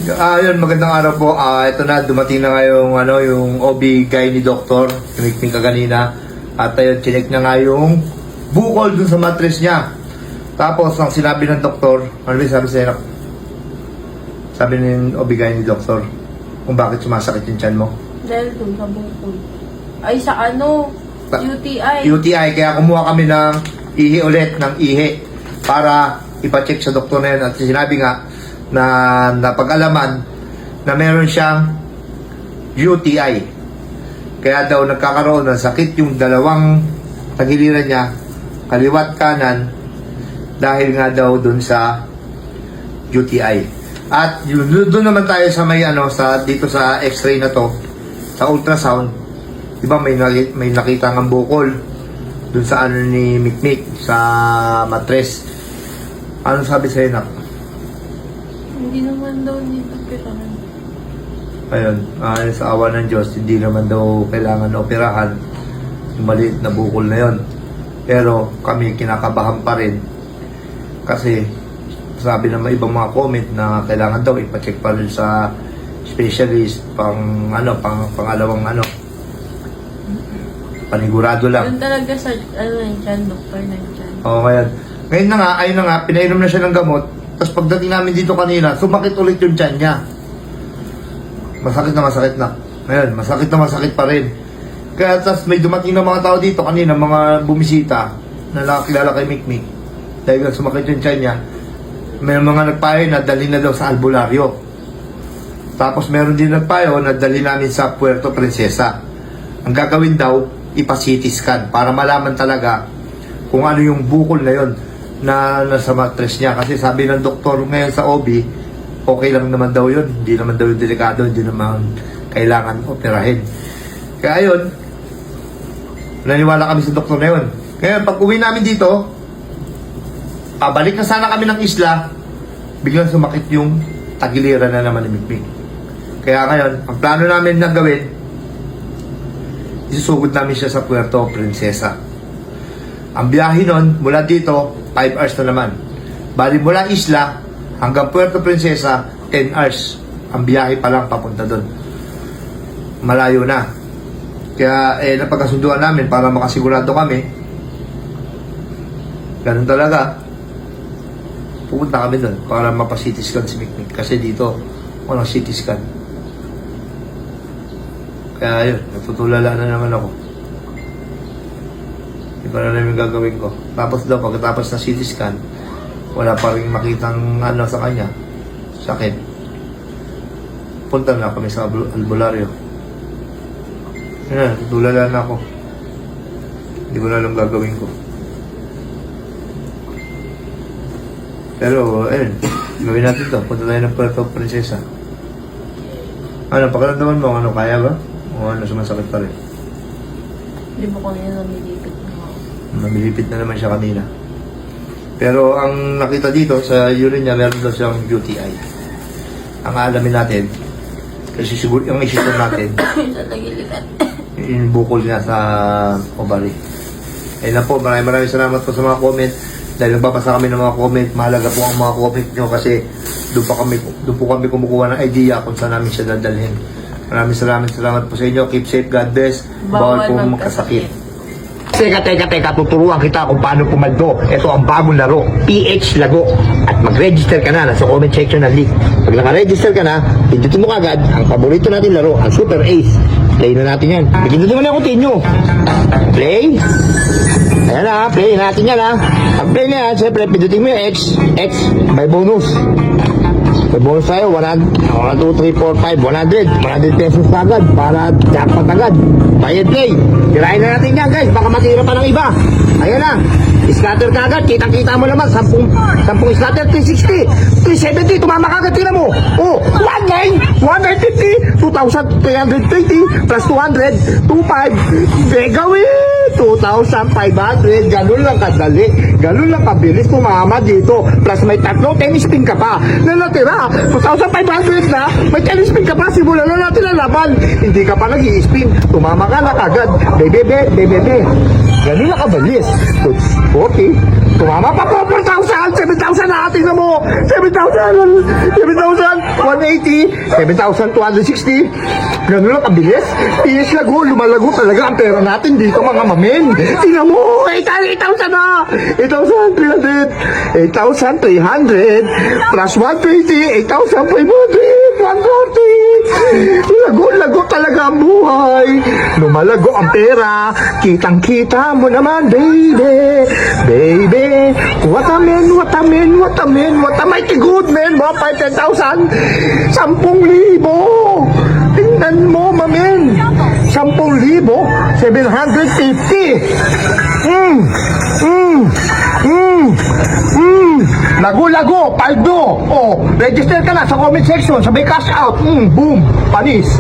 Yun, magandang araw po. Ito na, dumating na nga yung, yung OB-GYN ni Doktor. Kinikting ka kanina. At ayun, chinek na nga yung bukol dun sa mattress niya. Tapos, ang sinabi ng doktor, ano ba sabi sa'yo? Sabi ng OB-GYN ni Doktor, kung bakit sumasakit yung tiyan mo. Dahil dun sa bukol. Ay, sa ano? UTI. UTI, kaya kumuha kami ng ihi ulit, ng ihi. Para ipacheck sa doktor na yun. At sinabi nga, na napag-alaman na meron siyang UTI. Kaya daw nagkakaroon ng sakit yung dalawang tagiliran niya, kaliwat kanan, dahil nga daw dun sa UTI. At doon naman tayo sa may dito sa x-ray na to, sa ultrasound, di ba may nakita ng bukol dun sa ni Mikmik sa mattress. Ano sabi sa'yo, nak? Hindi naman daw nito operahan. Ayun, sa awa ng Diyos, hindi naman daw kailangan operahan yung maliit na bukol na yon. Pero kami kinakabahan pa rin kasi sabi ng ibang mga comment na kailangan daw ipacheck pa rin sa specialist pangalawang panigurado lang. Yun talaga sa nandiyan, doktor nandiyan. Oo, ngayon na nga, ayun na nga, pinainom na siya ng gamot. Tapos pagdating namin dito kanina, sumakit ulit yung tiyan niya. Masakit na. Ngayon, masakit pa rin. Kaya tapos may dumating na mga tao dito kanina, mga bumisita na nakakilala kay Mikmik. Dahil sumakit yung tiyan niya, may mga nagpayo na dali na daw sa albularyo. Tapos meron din nagpayo na dali namin sa Puerto Princesa. Ang gagawin daw, ipa-CT scan para malaman talaga kung ano yung bukol na yon na nasa mattress niya. Kasi sabi ng doktor ngayon sa OB, okay lang naman daw yun. Hindi naman daw yung delikado, hindi naman kailangan operahin. Kaya yun, naniwala kami sa doktor na yun. Kaya pag uwi namin dito, pabalik na sana kami ng isla, biglang sumakit yung tagiliran na naman ni Mikmik. Kaya ngayon, ang plano namin na gawin, isusugod namin siya sa Puerto Princesa. Ang biyahe nun, mula dito, 5 hours na naman. Bali mula isla hanggang Puerto Princesa, 10 hours. Ang biyahe pa lang papunta doon. Malayo na. Kaya napagkasunduan namin para makasigurado kami. Ganun talaga. Pupunta kami doon para mapa-CT scan si Mikmik. Kasi dito, walang CT scan. Kaya yun, natutulala na naman ako. Iba na namin gagawin ko. Tapos daw, pagkatapos na CT scan, wala pa rin makitang sa kanya. Sakit. Punta na kami sa albularyo. Yun na, tutulala na ako. Hindi ko na alam gagawin ko. Pero, ayun, gawin natin to. Punta tayo ng Puerto Princesa. Pakaramdaman mo, kaya ba? O sumasakit pa rin? Hindi ba kanina namilipit na ako? Namilipit na naman siya kanina. Pero ang nakita dito sa urine niya, meron daw siyang UTI. Ang aalamin natin, kasi siguro yung isipon natin, Sa tagiliran. yung bukol niya sa ovary. Ayun na po, maraming salamat po sa mga comment. Dahil nagbabasa kami ng mga comment, mahalaga po ang mga comment nyo kasi doon po kami kumukuha ng idea kung saan namin siya dadalhin. Maraming salamat po sa inyo. Keep safe, God bless. Bawal po magkasakit. Teka, tuturuan kita kung paano pumaldo. Ito ang bagong laro, PH Lago. At mag-register ka na, nasa comment section ng link. Pag naka-register ka na, pindutin mo kagad ang paborito natin laro, ang Super Ace. Play na natin yan. Pindutin mo na yung continue. Play. Ayan na, play natin yan ha. Ang play na yan, siyempre, pindutin mo yung X by bonus. May bonus tayo, 1, 2, 3, 4, 5, 100 pesos agad para jackpot agad. Bayad play. Tirahin na natin yan guys, baka matira pa ng iba. Ayan na, scatter ka agad, kitang-kita mo naman, 10 scatter, 360, 370, tumama ka agad, tira mo. Oh, 19, 150, 2,320, plus 200, 25, gagawin. 2,500, ganun lang kadali, ganun lang kabilis tumama dito, plus may tatlo, tennis spin ka pa, na natira, 2,500 na, may tennis spin ka pa, simulan na natin ang laban, hindi ka pa nag-i-spin, tumama ka na agad, bebe, ganun lang kabilis, 40, Tumama pa po, 4,000, 7,000 na, tingnan mo, 180, 7,260, gano'n lang kabilis, PS lago, lumalago talaga ang pera natin dito mga mamen. Tingnan mo, 8,000 na, 8,300, 8,300, plus 120, 8,500, 140, lago talaga ang buhay, lumalago ang pera, kitang-kita mo naman, baby, baby, what a man, mighty good man, mga 5,000, 10,000, tingnan mo, mamen, 10,000, 750, lago, paldo, oh, register ka na sa comment section, sabay cash out, boom, panis.